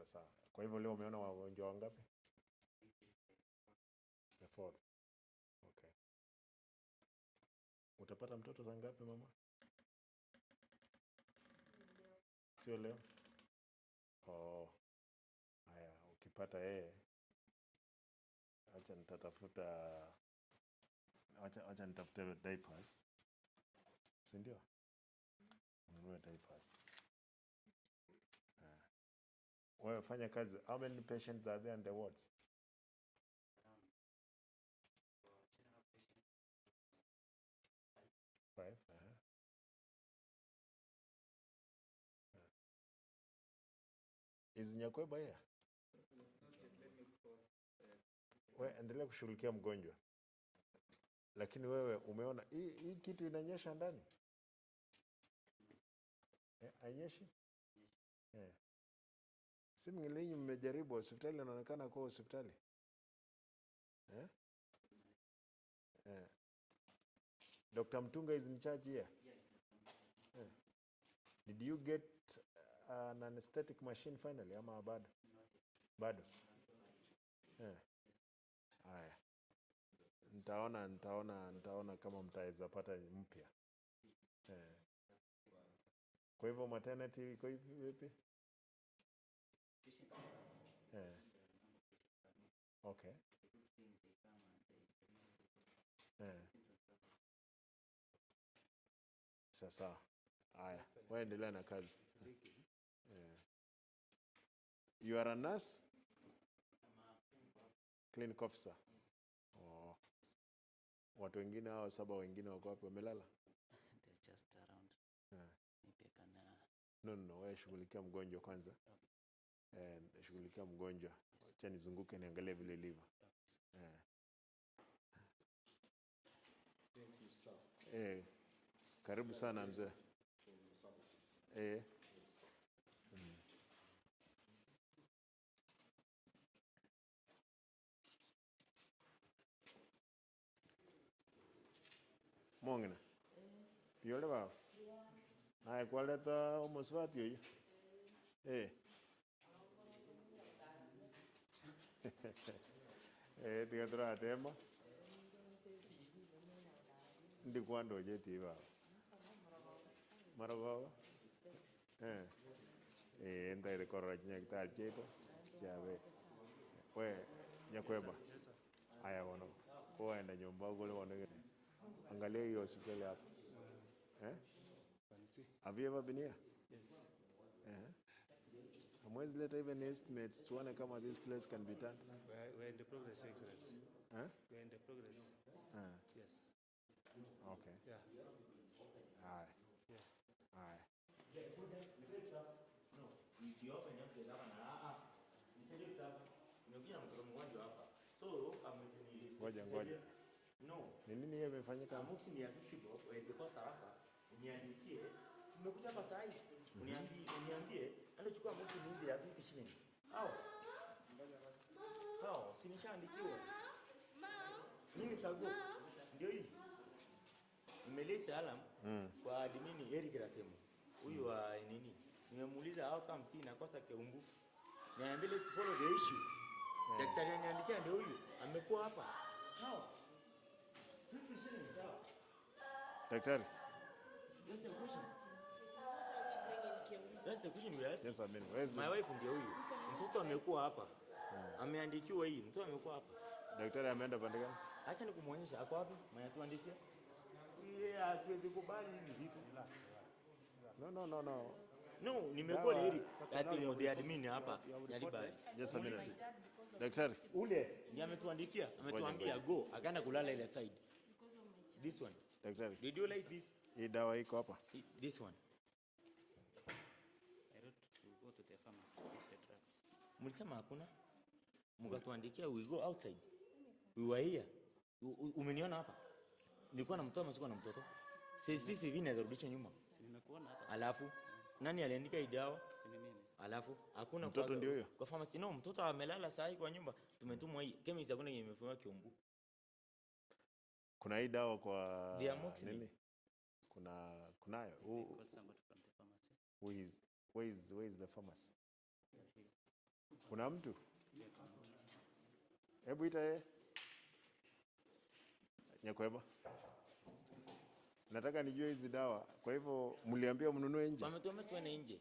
Sasa kwa hivyo leo umeona wagonjwa wangapi? The fourth. Okay. Utapata mtoto za ngapi mama? Sio leo? Oh. Haya, ukipata yeye acha nitafute diapers. Si ndio? Ununue diapers. Wewe fanya kazi. How many patients are there in the wards? 5. Is Nyakweba here? Wewe endelea kushughulikia mgonjwa. Lakini wewe umeona hii kitu inanyesha ndani? Hainyeshi? Si mngelenyi mmejaribu hospitali inaonekana kwa hospitali. Dr. Mtunga is in charge here. Yes. Did you get an anesthetic machine finally ama bado? Bado. Haya. Nitaona kama mtaweza pata mpya. Kwa hivyo maternity iko hivi vipi? Okay. Sasa. Haya, wewe endelea na kazi. You are a nurse? Clinic officer. Oh. Watu wengine hao 7 wengine wako wapi, wamelala? They're just around. No, wewe shughulikia mgonjwa kwanza. Shughulikia mgonjwa. Acha nizunguke niangalie vile ilivyo. Thank you, sir. Karibu sana mzee. Mongena. Yole ba. Na kwaleta omoswati yo. Tigatura tema. Ndi kwando jeti ba. Marago. Enda ile korra nyakita cheto. Chabe. We Nyakweba. Haya wono. Poenda nyumba gole wono. Angalia hiyo hospitali hapo. Have you ever been here? Yes. Mwezi leta even estimates tuone kama this place can be done. We're in the progress, Excellency. We're in the progress. Yes. Okay. Yeah. All right. Yeah. All right. No, Ethiopia ndio hapa. Nisije kitabu. Nimekuja na mtoto mmoja hapa. So, Ngoja. No. Ni nini yeye amefanyika? Amoxi ni ya 50 bob, waweze kosa hapa. Uniandikie. Nimekuja hapa sasa hivi. Uniambie, anachukua amoxi ni ya 50 shilingi. Hao, si nishaandikiwa. Nini sababu? Ndio hii. Nimeleta alarm kwa admin Eric Ratemo. Huyu wa nini? Nimemuuliza hao kama si nakosa keumbu. Niambie let's follow the issue. Daktari ananiandikia ndio huyu. Amekuwa hapa. Hao. 50 shillings sawa. Daktari. That's the question. That's the question we asked. Yes, I mean, my wife ndio huyu. Mtoto amekuwa hapa. Ameandikiwa hii. Mtoto amekuwa hapa. Daktari ameenda pande gani? Acha nikumuonyesha ako wapi? Maya tuandikia. Hatuwezi kubali hivi vitu. No, nimekuwa Eric. Ati the admin hapa. Yalibali. Yes, I mean. Daktari. Ule ndiye ametuandikia, ametuambia go, akaenda kulala ile side. This one. Daktari. Did you like this? Hii dawa iko hapa. This one. I wrote to go to the pharmacy to get the drugs. Mlisema hakuna? Mkatuandikia we go outside. We were here. Umeniona hapa? Nilikuwa na mtoto ama sikuwa na mtoto? Says this hivi narudisha nyuma. Si nimekuona hapa. Alafu nani aliandika hii dawa? Si mimi. Alafu hakuna mtoto ndio huyo. Kwa pharmacy no, mtoto amelala saa hii kwa nyumba. Tumetumwa hii. Chemist hakuna imefunga kiumbu. Kuna hii dawa kwa nini? Kunayo. Where is the pharmacy? Kuna mtu? Hebu ita yeye. Nyakweba. Nataka nijue hizi dawa. Kwa hivyo mliambia mnunue nje? Wametuambia tuende nje.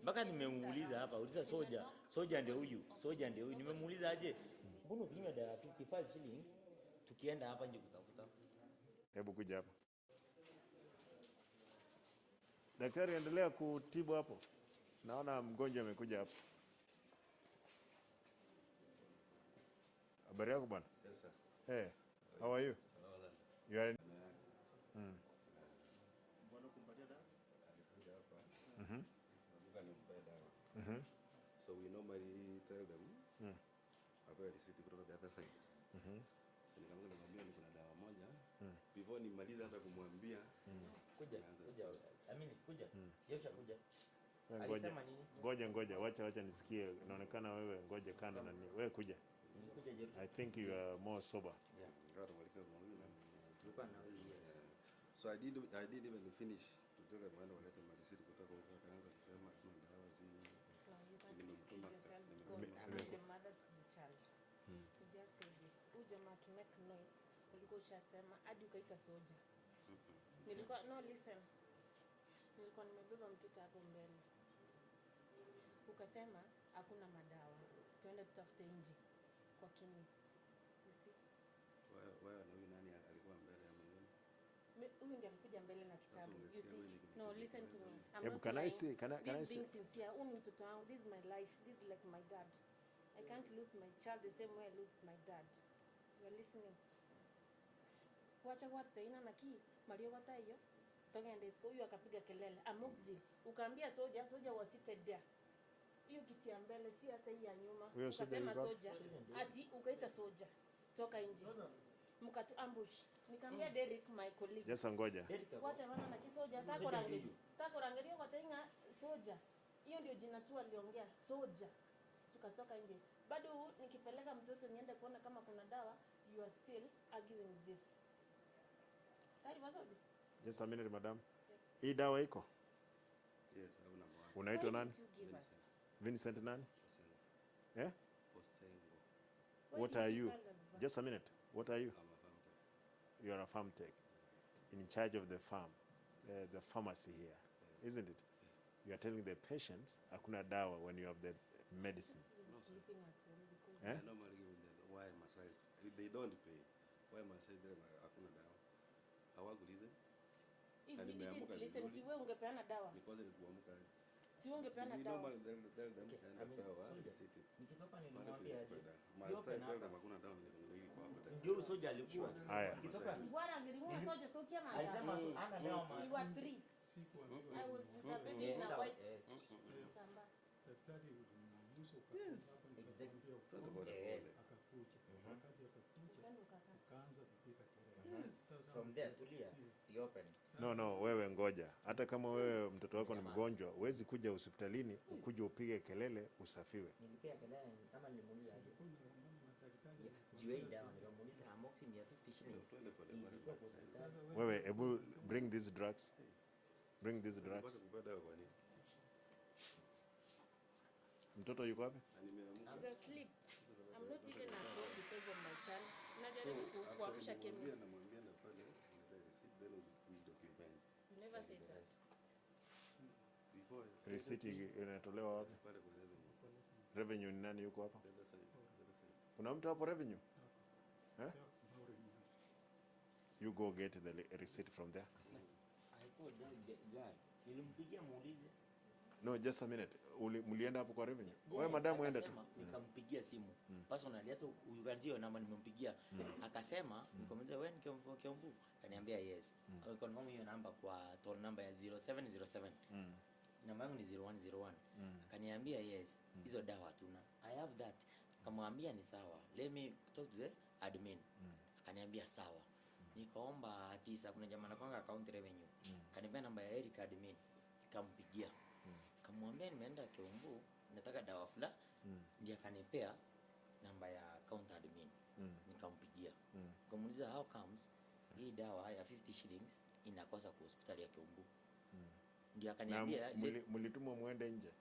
Mpaka nimemuuliza hapa, uliza Soja. Soja ndio huyu. Soja ndio huyu. Nimemuuliza aje, mbona ukinywa dawa 55 shillings tukienda hapa nje kutafuta? Hebu kuja hapa. Daktari, endelea kutibu hapo. Naona mgonjwa amekuja hapo. Habari yako bwana? Yes, sir. Hey, how are you? You are Mbona kumpatia dawa? Alikuja hapa. Mhm. Nakumbuka nimpe dawa. Mhm. So we normally tell them apewe receipt kutoka the other side. Mhm. Nikamwambia niko na dawa moja. Before nimalize hata kumwambia Kuja. Kuja. Yosha kuja. Ngoja. Alisema nini? Ngoja, wacha nisikie. Inaonekana wewe ngoja kando na nini. Wewe kuja. Nikuja je? I think you are more sober. Yeah. ngara walikuwa mwingine. Tulikuwa na huyu yes. So I did even finish kutoka mwendo walete receipt kutoka huko, akaanza kusema kuna dawa zingine. Nimemtuma. I'm the mother to the child. You just say this. Huyu jamaa to make noise. Ulikuwa ushasema hadi ukaita Soja. Nilikuwa no listen. Nilikuwa nimebeba mtoto hapo mbele. Ukasema hakuna madawa. Tuende tutafute nje kwa chemist. You see? Wewe na huyu nani alikuwa mbele ya mwingine? Huyu ndiye alikuja mbele na kitabu. You see? No, listen to me. I'm Hebu not can I lying. see? Can I This see? being sincere, huyu ni mtoto wangu. This is my life. This is like my dad. I can't lose my child the same way I lose my dad. You are listening? Wacha wate ina na ki Mario gata hiyo. Toka ende siku huyu akapiga kelele. Amoxi. Ukaambia Soja was seated there. Hiyo kiti ya mbele si hata hii ya nyuma. Huyo Soja Ukasema yuko? Soja. Ati ukaita Soja. Toka nje. Mkatu ambush. Nikamwambia Derek my colleague. Jesa ngoja. Wote wana na kisoja tako rangerio kwa tenga Soja. Hiyo ndio jina tu aliongea Soja. Tukatoka nje. Bado nikipeleka mtoto niende kuona kama kuna dawa, you are still arguing this. Tayari Soja? Just a minute madam. Yes. Hii dawa iko? Yes, au namba 1. Unaitwa Why nani? did you give us? Vincent nani? Eh? Osengo. Why What did are you you? call us? Just a minute. What are you? I'm a family. You are a farm tech. In charge of the farm. The pharmacy here. Isn't it? You are telling the patients hakuna dawa when you have the medicine. You're sleeping at home because Eh? I normally give them why massage. They don't pay. Why massage them hakuna dawa. Hawakuuliza if Na we nimeamka didn't listen, vizuri. si wewe ungepeana dawa. because ni kuamka. Si ungepeana We dawa. normally tell them Okay, and I mean, dawa Soja. receipt. Nikitoka Bado nilimwambia aje. My style tell them hakuna dawa ni kwa hapo. Ndio Soja alikuwa. Haya. Nikitoka Bwana angelimua Soja so kiama. alisema tu ana leo ma. You were 3. I was with a baby in a white kitambaa. Daktari ulimwamsha ukakuta hapa nikakwambia Pole ufunge, pole. akakuja. Wakati akakuja Ukaenda ukakaa. ukaanza kupiga kelele. Sasa From there tulia. He opened. No, wewe ngoja. Hata kama wewe mtoto wako ni mgonjwa, huwezi kuja hospitalini ukuje upige kelele usafiwe. Nilipea kelele kama nilimuuliza aje. kuna madaktari Juu hii dawa nilimuuliza amoxi ni ya 50 shillings. Pole pole. Ilikuwa kwa hospitali. Wewe hebu bring these drugs. Bring these drugs. Basi kupata dawa kwa nini? Mtoto yuko wapi? Na nimeamka. He's asleep. I'm not even at home because of my child. Najaribu kuamsha chemist. Namwambia na pale nileta receipt then we document. You never said that. Before Receipt inatolewa wapi? pale kwa revenue. Revenue ni nani yuko hapa? The other side. Kuna mtu hapo revenue? Eh? Maure ni You go get the receipt from there. Alikuwa glad. Nilimpigia muulize. No, just a minute. Mlienda hapo kwa revenue? Wewe madam uende tu. Akasema, nikampigia simu personally, hata ukanzio namba nimempigia. Akasema nikamuuliza wewe ni Kiambu? Kaniambia yes. Akakonfirm hiyo namba kwa toll number ya 0707. Namba yangu ni 0101. Akaniambia yes, hizo dawa hatuna. I have that. Nikamwambia ni sawa. Let me talk to the admin. Akaniambia sawa. Nikaomba atisa kuna jamaa anakwanga account revenue. Kaniambia namba ya Eric admin. Nikampigia. Kamwambia nimeenda Kiambu, nataka dawa fulani. Ndiye akanipea namba ya account admin. Nikampigia. Nikamuuliza how comes hii dawa ya 50 shillings inakosa kwa hospitali ya Kiambu. Ndiye Na akaniambia mlitumwa muende nje.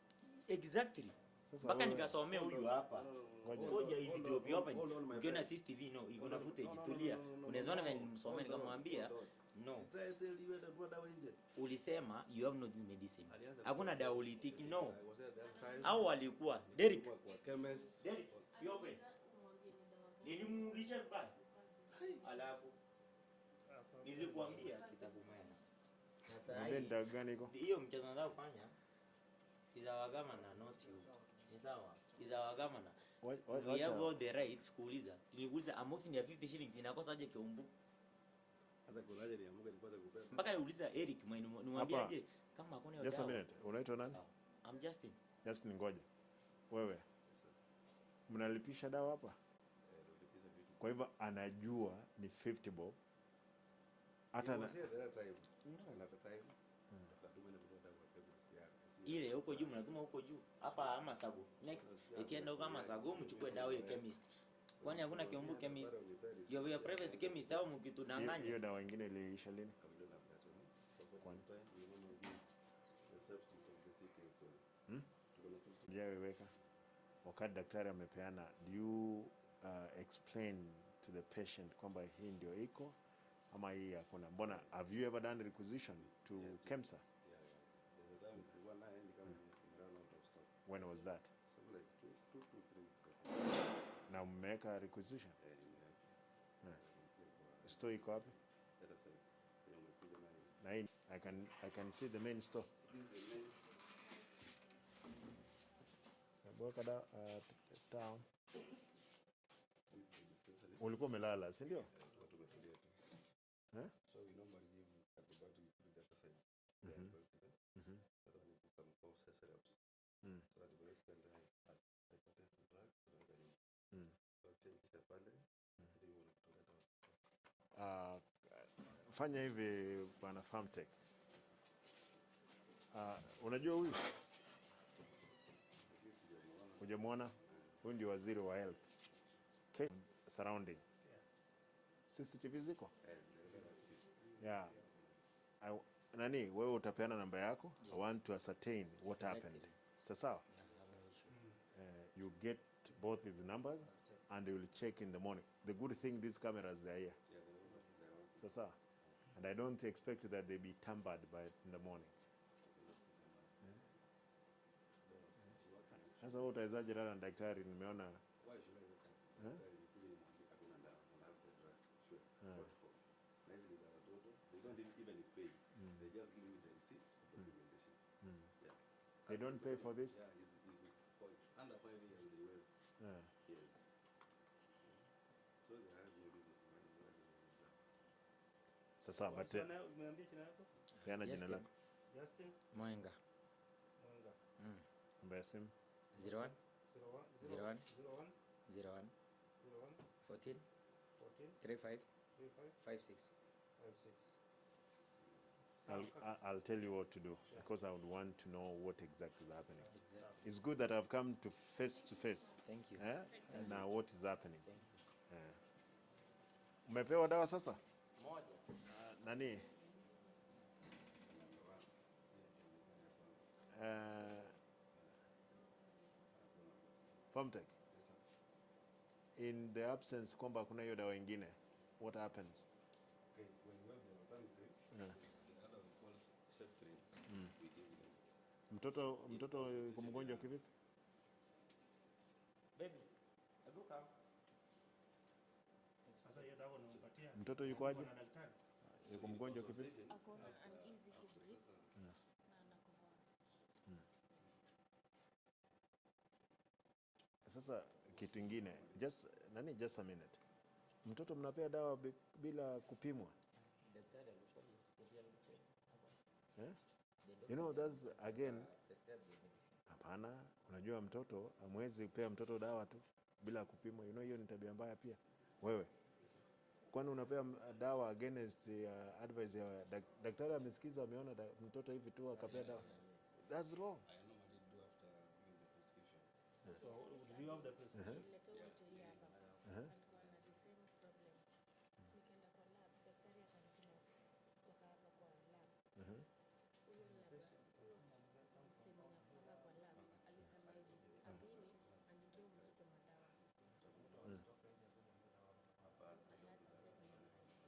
exactly. Sasa Mpaka wewe- nikasomea huyu hapa. Ngoja. Ngoja hivi Hold video on, open. hold on, my Ukiona friend. CCTV no, iko na No, no, footage no, no, tulia. no, no, no, Unaweza ona no, vile nilimsomea hold on, nikamwambia hold on. no. Did I tell you that what dawa nje? Ulisema you have not medicine. Alianza Hakuna dawa ulitiki no. I was at that time. Au walikuwa Derek. Kwa chemist. Derek, you open. Nilimuulisha vibaya. Alafu nilikwambia kitakumena. Sasa Mwambie ni dawa gani iko? hiyo mchezo nataka kufanya izawagama na not you. Ni sawa. Izawagama na we have all the rights kuuliza. Nilikuuliza amount ya 50 shillings inakosa aje kiumbu. Hata kulaje niamuke nipate kupenda. Mpaka niuliza Eric nimwambie aje kama hakuna hiyo Just a dawa. minute. Unaitwa nani? Sawa. I'm Justin. Justin, ngoja. Wewe mnalipisha dawa hapa? Nilipiza vitu. Kwa hivyo anajua ni 50 bob. Hata He na, was here that time. No. And at the time, natuma ni kutoka kwa chemist yake. Ile huko juu mnatuma huko juu. Hapa ama Sago. Next ikienda huko ama Sago mchukue dawa hiyo chemist. Kwani hakuna kiumbu chemist? You have a private chemist au mkitudanganya? hiyo dawa nyingine iliisha lini? Jaweka wakati daktari amepeana, do you explain to the patient kwamba hii ndio iko ama hii hakuna? Mbona have you ever done requisition to KEMSA? When was that? Na mmeweka requisition? Store iko wapi? Na hii I can see the main store. Boka da town. Ulikuwa umelala, si ndio? Eh? So we normally give antibiotic to the other side. Mhm. So that we give some cough syrups. Mm. So antibiotics can hypertension drug. So that can so change the pale. Ndio unatoka dawa. Fanya hivi bwana Farmtech. Unajua huyu? Hujamwona? Huyu ndio waziri wa health. Okay. Surrounding. CCTV ziko? Yeah. Nani, wewe utapeana namba yako? Yes. I want to ascertain what happened. Sawa? You get both his numbers and you will check in the morning. The good thing, these cameras, they are here. Sawa? And I don't expect that they be tampered by in the morning. Sasa wewe utawezaje lala na daktari? Nimeona Why should I look at? Hakuna dawa. Hakuna drugs. Sure. What for? Na hizi ni za watoto. They don't even pay. They just give me the receipt for documentation. Yeah. they don't pay for this. Yeah, for under 5 years they waive. Yeah. Yes. So they have no reason to manage that. Sasa but Umeambia jina lako? peana jina Justin. lako, Justin Mwenga. Mwanga. namba ya simu. 01 01 01 14 14 35 35 56. 56. I'll tell you what to do because I would want to know what exactly is happening. Exactly. It's good that I've come to face. Thank you. Now what is happening? Thank you. Umepewa dawa sasa? Moja. Nani? Farmtech. In the absence kwamba kuna hiyo dawa ingine, what happens? Okay, when we have the alternative, Yeah. the other we call Septrin, we give them. Mtoto yuko mgonjwa kivipi? Baby, hebu come. Sasa hiyo dawa unampatia. Mtoto yuko aje? Na daktari. Yuko mgonjwa kivipi? Ako na uneasy kidney na anakohoa. Sasa kitu ingine, just a minute. Mtoto mnapea dawa bila kupimwa? Daktari alikuwa Eh? You know, that's again, hapana. Unajua mtoto hamwezi kupea mtoto dawa tu bila kupimwa. You know, hiyo ni tabia mbaya pia. Wewe kwani unapea dawa against advice ya daktari? Amesikiza, ameona mtoto hivi tu akapea dawa? That's wrong. I normally do after giving the prescription. So do you have the prescription? Nileta huyu mtu hii hapa. Alikuwa na the same problem. Nikaenda kwa lab, daktari akanituma kutoka hapa kwa lab. Huyo lab, huyo msemo nakuanga kwa lab, alisema hivi,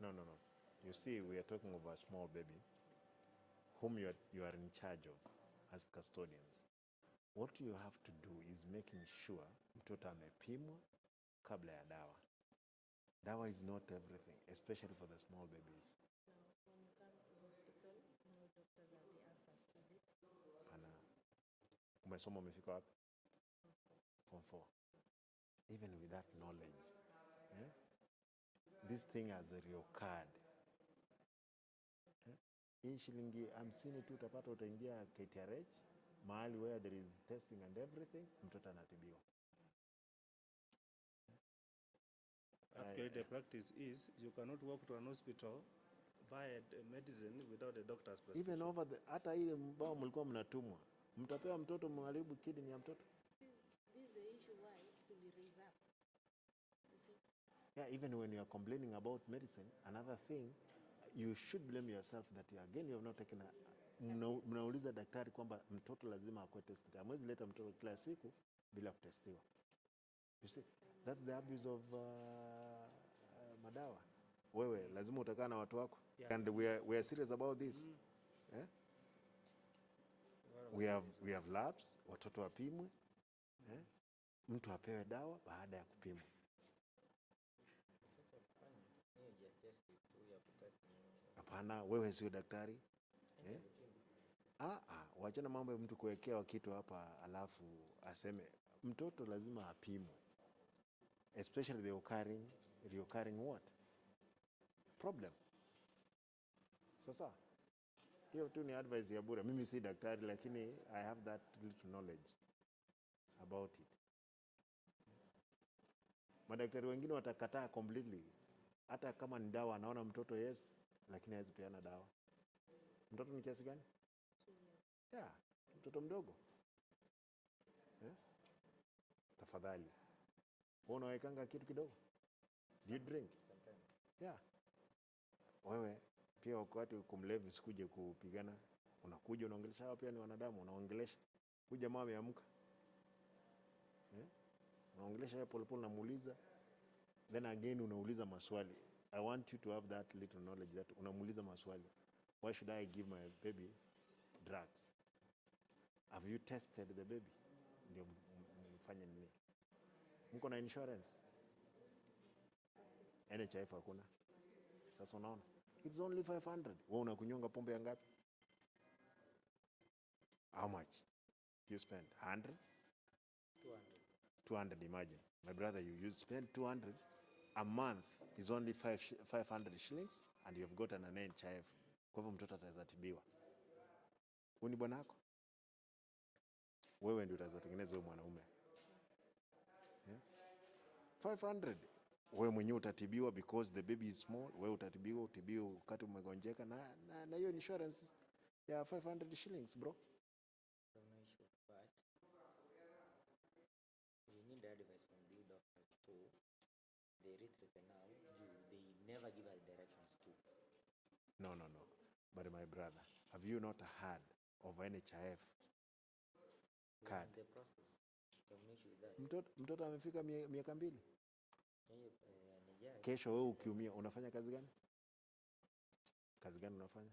No, no, no. You see, we are talking of a small baby whom you are in charge of as custodians. What you have to do is making sure mtoto amepimwa kabla ya dawa. Dawa is not everything, especially for the small babies. Now, when you come to hospital, no doctors are the answers, is it? Pana umesoma umefika wapi? Form 4. Even with that knowledge, this thing has reoccurred. Hii shilingi 50 tu utapata, utaingia KTRH mahali where there is testing and everything, mtoto anatibiwa. Actually, the practice is you cannot walk to an hospital, buy a medicine without a doctor's prescription. Even over the, hata ile mbao mlikuwa mnatumwa, mtapewa mtoto mharibu kidney ya mtoto. This is the issue why to be raised up. You see? Yeah, even when you are complaining about medicine, another thing, you should blame yourself that again you have not taken a, mnauliza daktari kwamba mtoto lazima akuwe tested. Hamwezi leta mtoto kila siku bila kutestiwa. You see, that's the abuse of madawa. Wewe lazima utakaa na watu wako. Yeah. And we are serious about this. Eh? We have labs, watoto wapimwe. Eh? Mtu apewe dawa baada ya kupimwa. Hapana, wewe sio daktari. Eh? Wachana mambo ya mtu kuwekewa kitu hapa alafu aseme mtoto lazima apimwe. Especially the reoccurring what? Problem. Sasa, hiyo tu ni advice ya bure. Mimi si daktari lakini I have that little knowledge about it. Madaktari wengine watakataa completely. Hata kama ni dawa, anaona mtoto yes, lakini hawezi peana dawa. Mtoto ni kiasi gani? Yeah, mtoto mdogo. Tafadhali. Unawekanga kitu kidogo? Do you drink? Yeah. Wewe pia wakati kumlevi usikuje kupigana. Unakuja unaongelesha, hao pia ni wanadamu, unaongelesha. Huyu jamaa ameamka. Unaongelesha yeye polepole, unamuuliza. Then again unauliza maswali. I want you to have that little knowledge that unamuuliza maswali. Why should I give my baby drugs? Have you tested the baby? Ndio mfanye nini? Mko na insurance? NHIF hakuna. Sasa unaona? It's only 500. Wewe unakunyonga pombe ya ngapi? How much? You spend 100? 200, imagine. My brother, you spend 200. A month is only 500 shillings and you have gotten an NHIF. Kwa hivyo mtoto ataweza tibiwa. Huyu ni bwanako? Wewe ndio utaweza tengeneza wewe mwanaume. 500. Wewe mwenyewe utatibiwa because the baby is small. Wewe utatibiwa wakati umegonjeka na hiyo insurance ya 500 shillings, bro. We need advice from the doctors too. They retrieve now. They never give us directions too. No. But my brother, have you not heard of NHIF card? In the process, some issue with that. Mtoto amefika miaka 2. Kesho wewe ukiumia unafanya kazi gani? Kazi gani unafanya?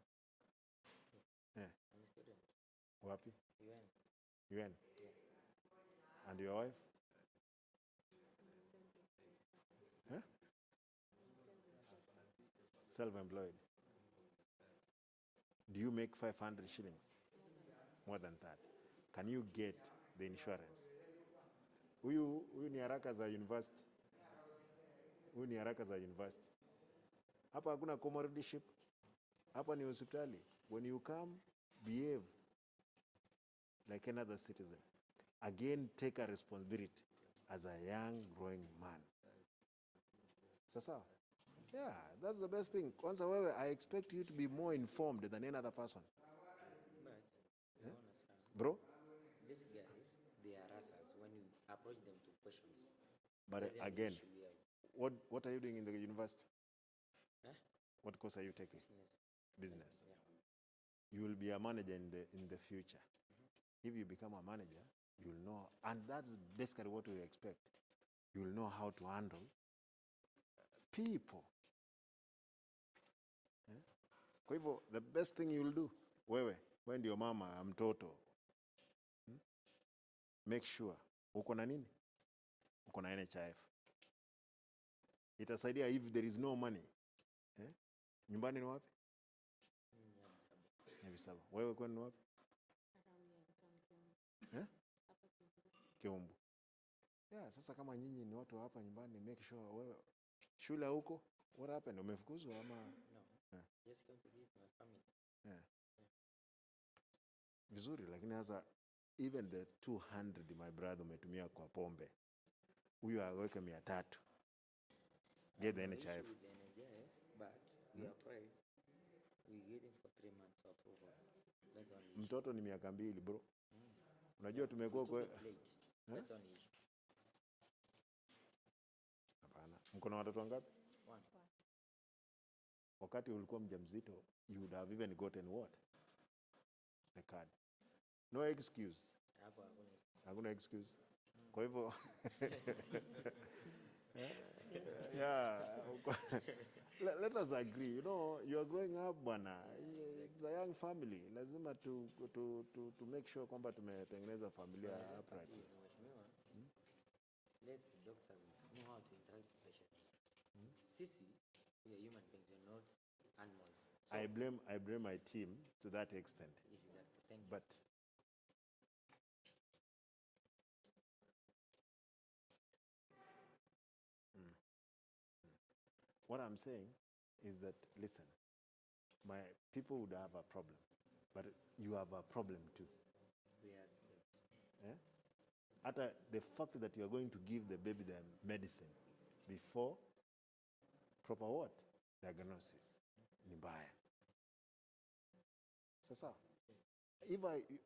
I'm a student. Wapi? UN. UN? Yeah. And your wife? Self-employed. Do you make 500 shillings? More than that. Can you get the insurance? Huyu ni haraka za university. Huyu ni haraka za university. Hapa hakuna comradeship. Hapa ni hospitali. When you come, behave like another citizen. Again, take a responsibility as a young, growing man. Sasa? Yeah, that's the best thing. Kwanza wewe, I expect you to be more informed than any other person. But, you understand, Bro? these guys, they harass us when you approach them to questions. But Tell them the again, issue we have. what are you doing in the university? Huh? What course are you taking? Business. Yeah. You will be a manager in the future. If you become a manager, you will know, and that's basically what we expect. You will know how to handle people. Kwa hivyo the best thing you'll do, wewe ndio mama ya mtoto, make sure uko na nini, uko na NHIF. Itasaidia if there is no money. Nyumbani ni wapi? Nyavisaba. Wewe kwani ni wapi? Kiumbu. Yeah, sasa kama nyinyi ni watu hapa nyumbani, make sure wewe shule huko, what happened? Umefukuzwa ama? No. Just come to visit my family. Yeah. Vizuri, lakini sasa even the 200 my brother umetumia kwa pombe, huyo aweke 300. Get the NHIF. With the NHIF, but we applied. We getting for 3 months approval. That's only issue. Mtoto ni 200 bro. Unajua tumekuwa kwa Late. That's only issue. hapana. Mko na watoto wangapi? 1. Wakati ulikuwa mjamzito, you would have even gotten what? The card. No excuse. Hapo hakuna. Hakuna excuse. Kwa hivyo yeah, let us agree. You know, you are growing up bwana. It's a young family. Lazima to make sure kwamba tumetengeneza familia upright. Mheshimiwa, let the doctors know how to interact with patients. Sisi, we are human beings, we are not animals. So, I blame my team to that extent. exactly. Thank you. But what I'm saying is that, listen, my people would have a problem, but you have a problem too. We are Hata the fact that you are going to give the baby the medicine before proper what? Diagnosis. Ni mbaya. Sasa,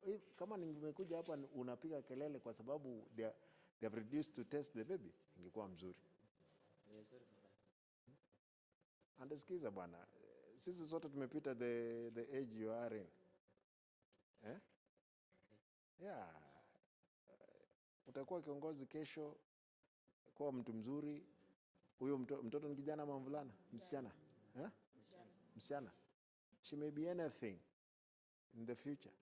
if kama nimekuja hapa unapiga kelele kwa sababu they have reduced to test the baby, ingekuwa mzuri. we are sorry for that. Andesikiza bwana, sisi sote tumepita the age you are in. Yeah. Utakuwa kiongozi kesho, kuwa mtu mzuri. Huyo mtoto ni kijana ama mvulana? Msichana? Msichana. She may be anything in the future.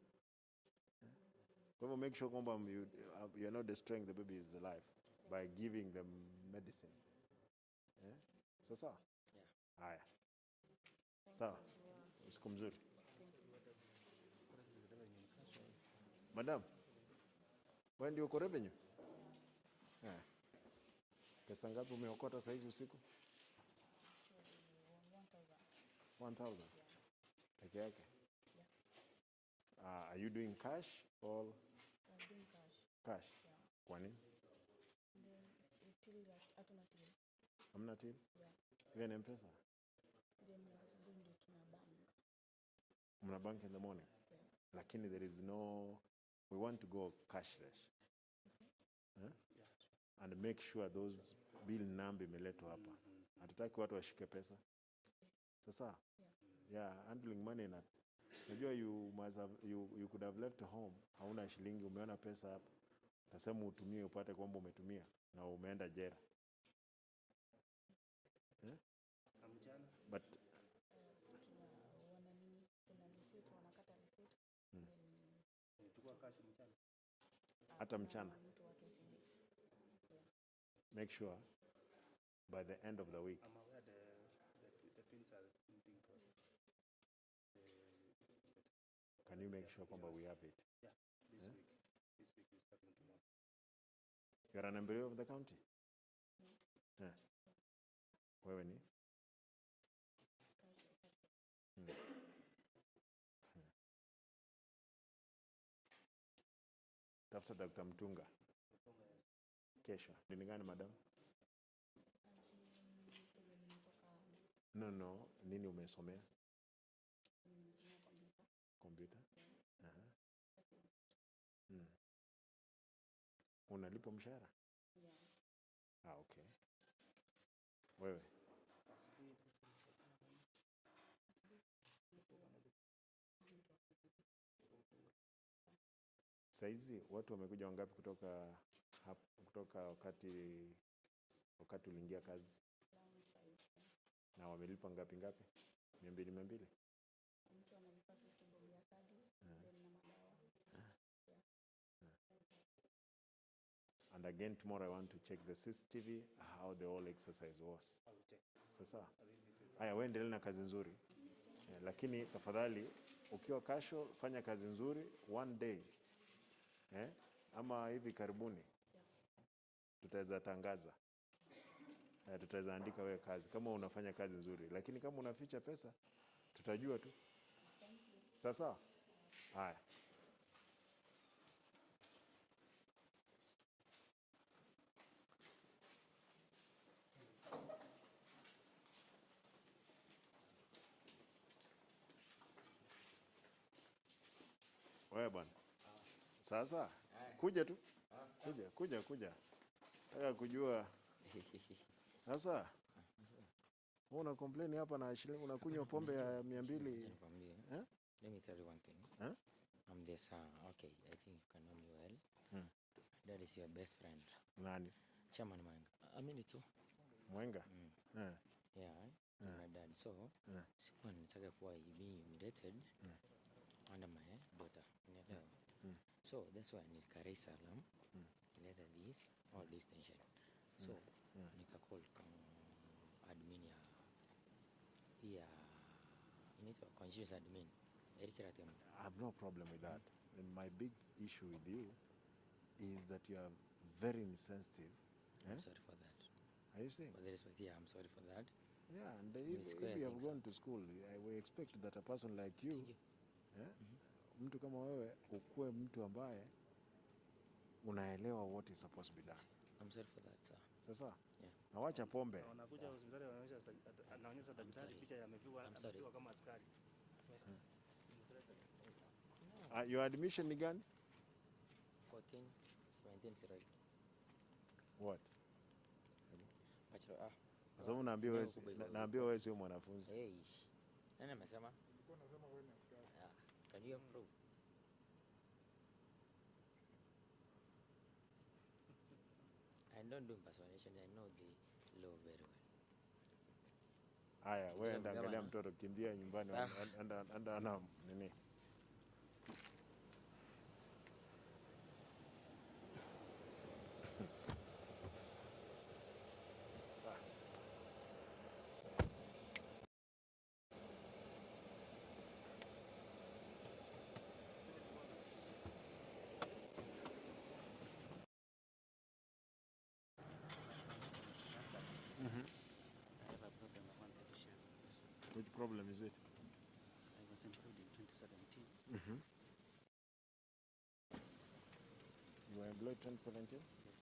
Kwa hivyo make sure kwamba you are not destroying the baby's life by giving them medicine. Sasa? Yeah. Haya. Sawa. Usiku mzuri. Madam, wewe ndio uko revenue? Pesa ngapi umeokota saa hizi usiku? 1,000. Peke yake? Are you doing cash or? I'm doing cash. Cash? Yeah. Kwa nini? Then till hatuna till. Hamna till? Yeah. Even M-Pesa? Then asubuhi ndio tuna bank. Mna bank in the morning? Yeah. Lakini there is no, we want to go cashless. And make sure those bill number imeletwa hapa. Hatutaki watu washike pesa. Sasa? Yeah, handling money na najua you could have left home, hauna shilingi, umeona pesa hapa. Utasema utumie upate kwamba umetumia na umeenda jela. But Kuna receipt wanakata receipt. Chukua cash mchana. hata mchana. Mtu wa KCB. Make sure by the end of the week. I'm aware the twins are meeting process. Can you make sure kwamba we have it? Yeah, this week. This week is starting tomorrow. You are an employee of the county? Yeah. Wewe ni? Tafuta Dr. Mtunga. Kesho. Nini gani madam? No. Nini umesomea? Computer? Aha. Unalipo mshahara? Yeah. Okay. Wewe? Saizi watu wamekuja wangapi kutoka wakati uliingia kazi? Na wamelipa ngapi? 200? And again tomorrow I want to check the CCTV how the whole exercise was. I will check. Sasa haya, wewe endelea na kazi nzuri lakini tafadhali ukiwa kasho fanya kazi nzuri one day ama hivi karibuni tutaweza tangaza, tutaweza andika wewe kazi kama unafanya kazi nzuri, lakini kama unaficha pesa tutajua tu. Sasa haya, wewe bwana, sasa kuja tu, kuja nataka kujua sasa. Wewe una complain hapa na shilingi, unakunywa pombe ya 200. Let me tell you one thing. Huh? I'm this, okay, I think you can know me well. That is your best friend. Nani? Chairman Mwenga. I mean it too. Mwenga? Yeah, my dad. So, sikuwa nitaka kuwa being humiliated under my daughter. So, that's why nilikarai salam. Later all this tension. So, nika-call admin ya conscious admin. I have no problem with that. And my big issue with you is that you are very insensitive. I'm sorry for that. Are you saying? For the respect, yeah, I'm sorry for that. Yeah, and if you have gone to school, we expect that a person like you, mtu kama wewe, ukuwe mtu ambaye unaelewa what is supposed to be done. I'm sorry for that, sir. Sasa? Yeah. Na wacha pombe. Wanakuja hospitali anaonyesha daktari picha amepigwa kama askari. Your admission ni gani? 14, 17, right? What? Bachelor, Kwa sababu naambiwa wewe sio mwanafunzi. Hey. Nani amesema? Can you improve? I don't do impersonation. I know the law very well. Haya, wewe enda angalia mtoto, kimbia nyumbani, anda nini? I have a problem I wanted to share with you, sir. Which problem is it? I was employed in 2017. You were employed 2017? Yes.